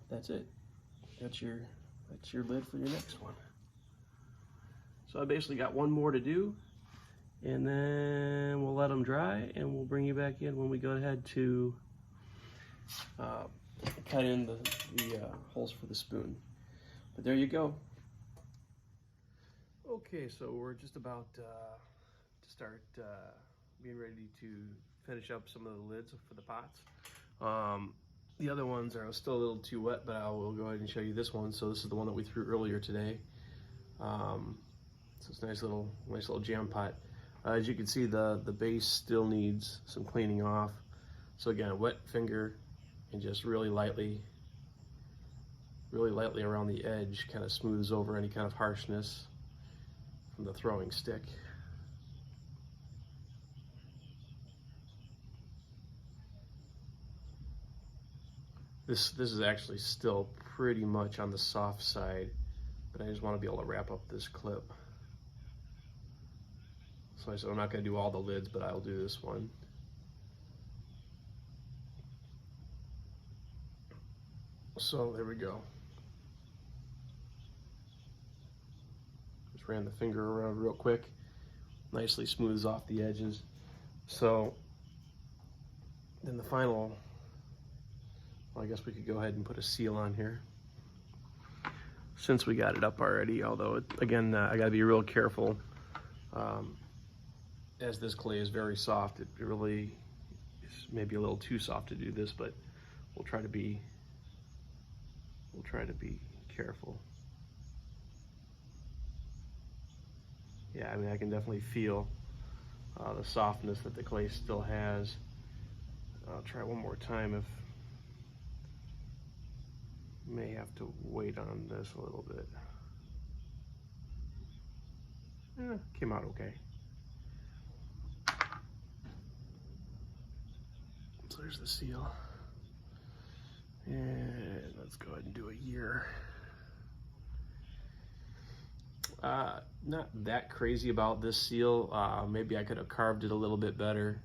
Speaker 1: That's it. That's your lid for your next one. So I basically got one more to do, and then we'll let them dry, and we'll bring you back in when we go ahead to cut in the holes for the spoon. But there you go. Okay, so we're just about to start being ready to finish up some of the lids for the pots. The other ones are still a little too wet, but I will go ahead and show you this one. So this is the one that we threw earlier today. So it's a nice little jam pot. As you can see, the base still needs some cleaning off. So again, a wet finger and just really lightly around the edge kind of smooths over any kind of harshness from the throwing stick. This is actually still pretty much on the soft side, but I just want to be able to wrap up this clip. So I said I'm not going to do all the lids, but I'll do this one. So there we go. Just ran the finger around real quick. Nicely smooths off the edges. So then the final, well, I guess we could go ahead and put a seal on here since we got it up already, although again, I gotta be real careful. As this clay is very soft, it really is maybe a little too soft to do this, but we'll try to be careful. Yeah, I mean, I can definitely feel the softness that the clay still has. I'll try one more time. If may have to wait on this a little bit. Came out okay. So there's the seal. And let's go ahead and do a year. Not that crazy about this seal. Maybe I could have carved it a little bit better.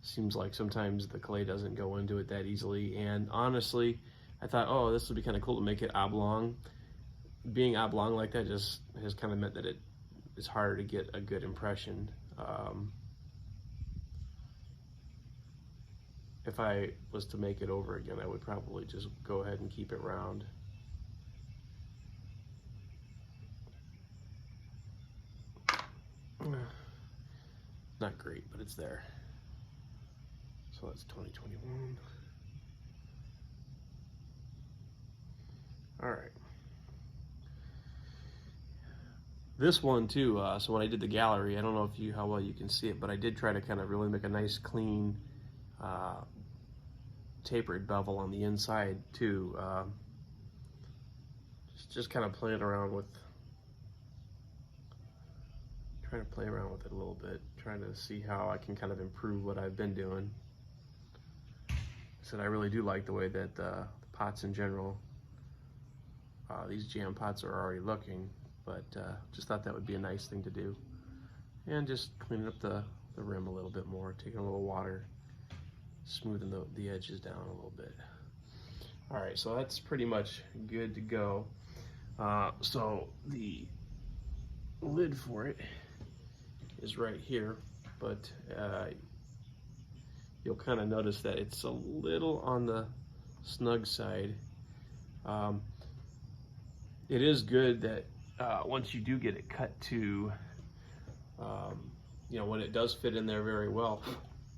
Speaker 1: Seems like sometimes the clay doesn't go into it that easily. And honestly, I thought, oh, this would be kind of cool to make it oblong. Being oblong like that just has kind of meant that it's harder to get a good impression. If I was to make it over again, I would probably just go ahead and keep it round. Not great, but it's there. So that's 2021. All right. This one too, so when I did the gallery, I don't know how well you can see it, but I did try to kind of really make a nice clean tapered bevel on the inside too. Just kind of playing around with, trying to play around with it a little bit, trying to see how I can kind of improve what I've been doing. I really do like the way that the pots in general, these jam pots are already looking, but just thought that would be a nice thing to do. And just cleaning up the rim a little bit more, taking a little water, smoothing the edges down a little bit. All right, so that's pretty much good to go. So the lid for it is right here, but you'll kind of notice that it's a little on the snug side. It is good that once you do get it cut to, you know, when it does fit in there very well,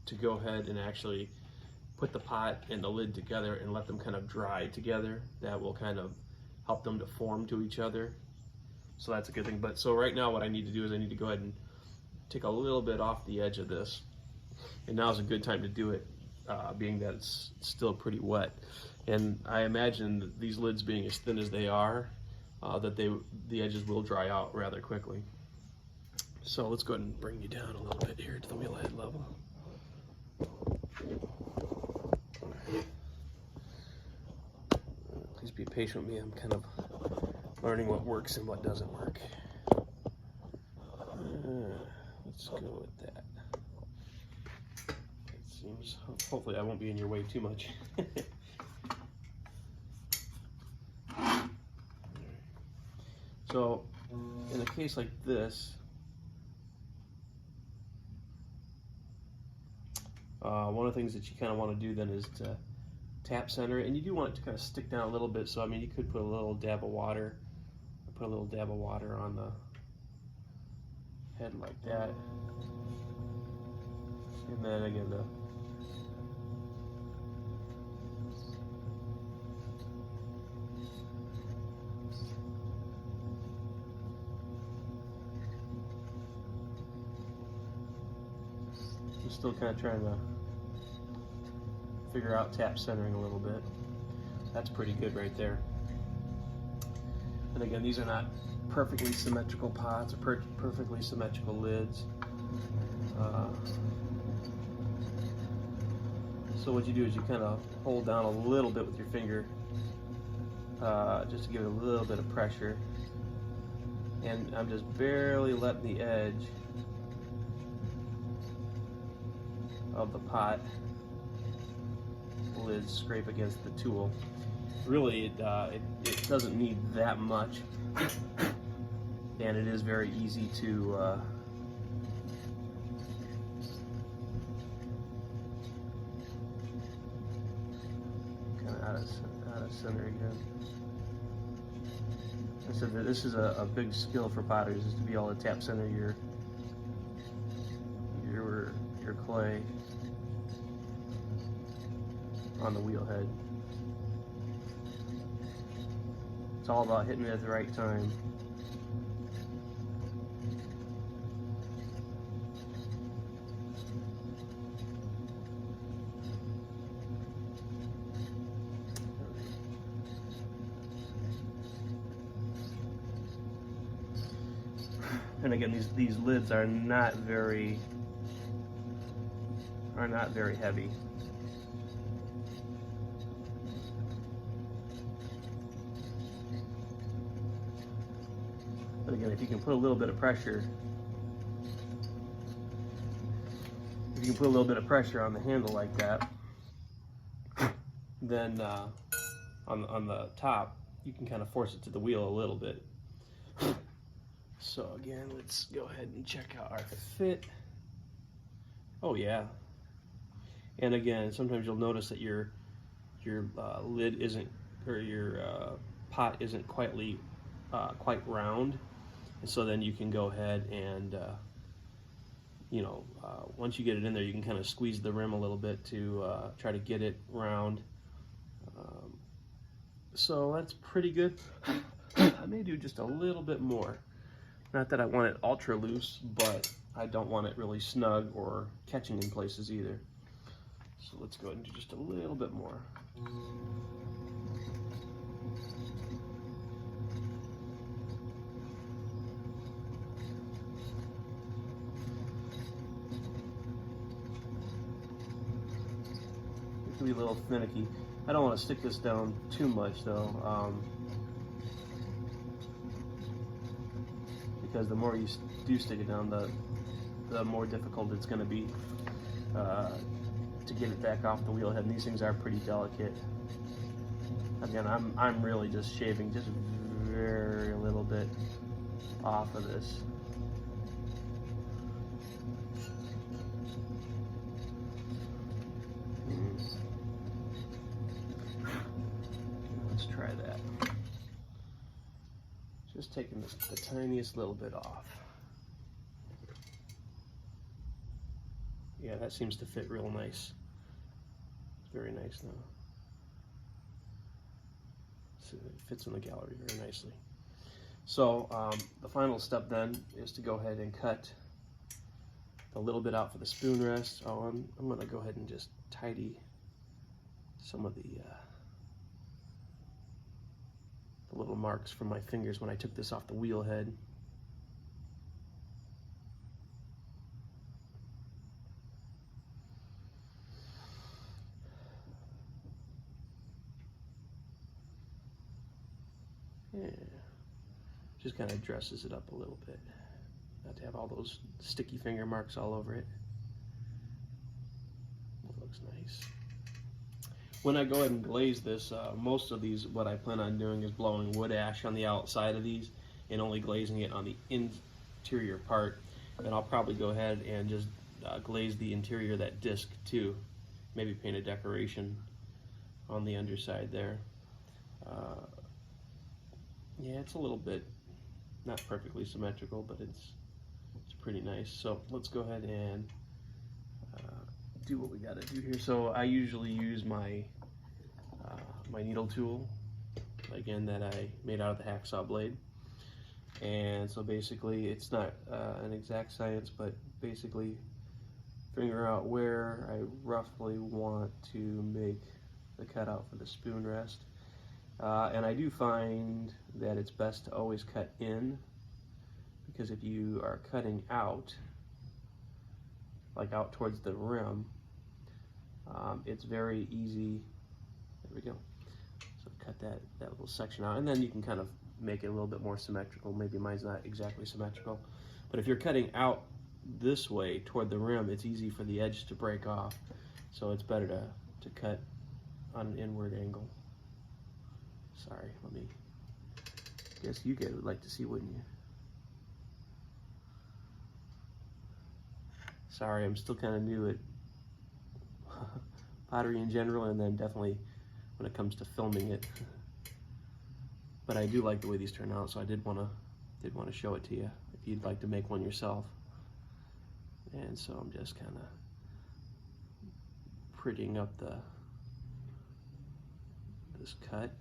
Speaker 1: to go ahead and actually put the pot and the lid together and let them kind of dry together. That will kind of help them to form to each other. So that's a good thing. But so right now what I need to do is I need to go ahead and take a little bit off the edge of this. And now's a good time to do it, being that it's still pretty wet. And I imagine that these lids being as thin as they are, that the edges will dry out rather quickly. So let's go ahead and bring you down a little bit here to the wheel head level. Please be patient with me. I'm kind of learning what works and what doesn't work. Let's go with that. It seems, hopefully I won't be in your way too much. So in a case like this, one of the things that you kind of want to do then is to tap center it, and you do want it to kind of stick down a little bit. So I mean, you could put a little dab of water, on the head like that, and then again I'm still kind of trying to figure out tap centering a little bit. That's pretty good right there. And again, these are not perfectly symmetrical pots or perfectly symmetrical lids. So what you do is you kind of hold down a little bit with your finger just to give it a little bit of pressure. And I'm just barely letting the edge of the pot lid scrape against the tool. Really, it doesn't need that much, and it is very easy to kind of out of center again. I said that this is a big skill for potters, is to be able to tap center your clay on the wheel head. It's all about hitting it at the right time. And again, these lids are not very heavy. But again, if you can put a little bit of pressure, on the handle like that, then on the top, you can kind of force it to the wheel a little bit. So again, let's go ahead and check out our fit. Oh yeah. And again, sometimes you'll notice that your lid isn't, or your pot isn't quite round, and so then you can go ahead and once you get it in there, you can kind of squeeze the rim a little bit to try to get it round. So that's pretty good. I may do just a little bit more. Not that I want it ultra loose, but I don't want it really snug or catching in places either. So let's go ahead and do just a little bit more. It can be a little finicky. I don't want to stick this down too much though, because the more you do stick it down, the more difficult it's going to be to get it back off the wheel head. And these things are pretty delicate. Again, I'm really just shaving just very little bit off of this. Let's try that. Just taking the tiniest little bit off. Yeah, that seems to fit real nice. Very nice now. So it fits in the gallery very nicely. So the final step then is to go ahead and cut a little bit out for the spoon rest. Oh, I'm going to go ahead and just tidy some of the little marks from my fingers when I took this off the wheel head. Yeah. Just kind of dresses it up a little bit, not to have all those sticky finger marks all over it. It looks nice. When I go ahead and glaze this, most of these, what I plan on doing is blowing wood ash on the outside of these and only glazing it on the interior part. Then I'll probably go ahead and just glaze the interior of that disc too. Maybe paint a decoration on the underside there. Yeah, it's a little bit not perfectly symmetrical, but it's pretty nice. So let's go ahead and do what we got to do here. So I usually use my my needle tool, again, that I made out of the hacksaw blade. And so basically, it's not an exact science, but basically figure out where I roughly want to make the cutout for the spoon rest. And I do find that it's best to always cut in, because if you are cutting out, like out towards the rim, it's very easy, there we go. So cut that little section out, and then you can kind of make it a little bit more symmetrical. Maybe mine's not exactly symmetrical, but if you're cutting out this way toward the rim, it's easy for the edge to break off. So it's better to cut on an inward angle. Sorry, let me, guess you guys would like to see, wouldn't you? Sorry, I'm still kind of new at pottery in general, and then definitely when it comes to filming it. But I do like the way these turn out, so I did want to show it to you if you'd like to make one yourself. And so I'm just kind of prettying up this cut.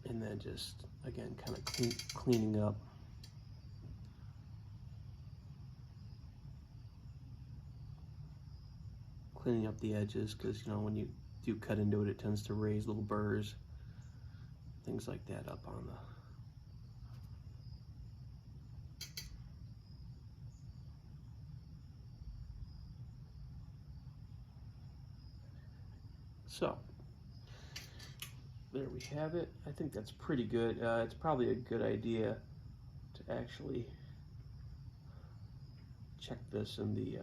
Speaker 1: And then just, again, kind of cleaning up. Cleaning up the edges, because, you know, when you do cut into it, it tends to raise little burrs, things like that up on the... So, there we have it. I think that's pretty good. It's probably a good idea to actually check this in the,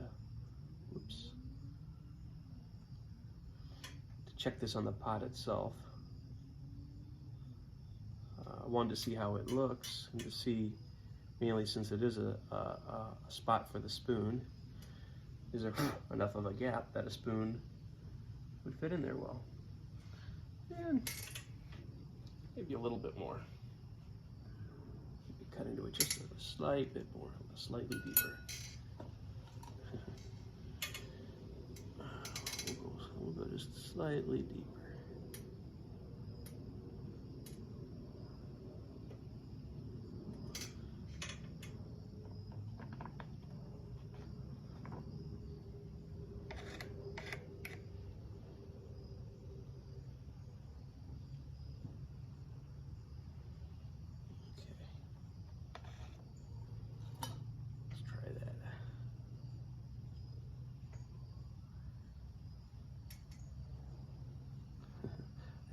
Speaker 1: check this on the pot itself. I wanted to see how it looks, and to see, mainly since it is a spot for the spoon, is there enough of a gap that a spoon would fit in there well. And maybe a little bit more. Maybe cut into it just a slight bit more, slightly deeper. We'll go just slightly deeper.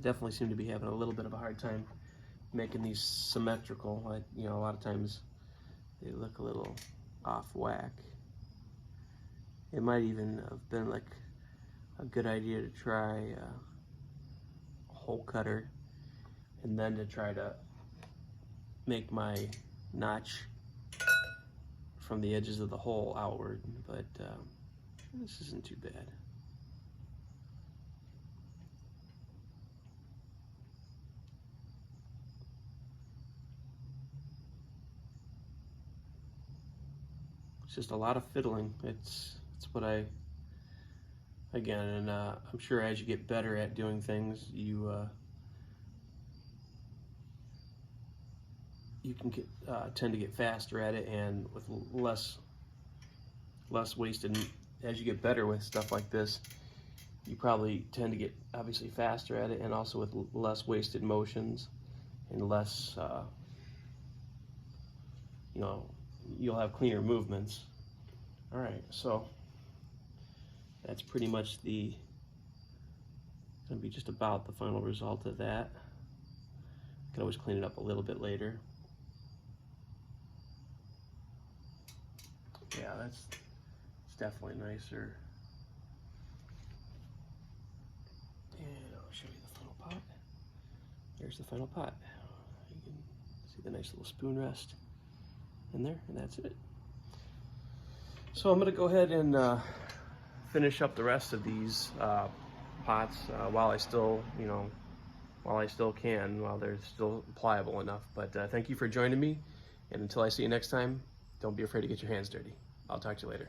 Speaker 1: Definitely seem to be having a little bit of a hard time making these symmetrical. You know, a lot of times they look a little off whack. It might even have been like a good idea to try a hole cutter, and then to try to make my notch from the edges of the hole outward, but this isn't too bad. Just a lot of fiddling. It's what I, again, and I'm sure as you get better at doing things, you can tend to get faster at it, and with less wasted. As you get better with stuff like this, you probably tend to get obviously faster at it, and also with less wasted motions and less, you know, you'll have cleaner movements. All right, so that's pretty much gonna be just about the final result of that. You can always clean it up a little bit later. Yeah, it's definitely nicer. And I'll show you the final pot. There's the final pot. You can see the nice little spoon rest in there, and that's it. So I'm going to go ahead and finish up the rest of these pots while I still, you know, while they're still pliable enough. But thank you for joining me, and until I see you next time, don't be afraid to get your hands dirty. I'll talk to you later.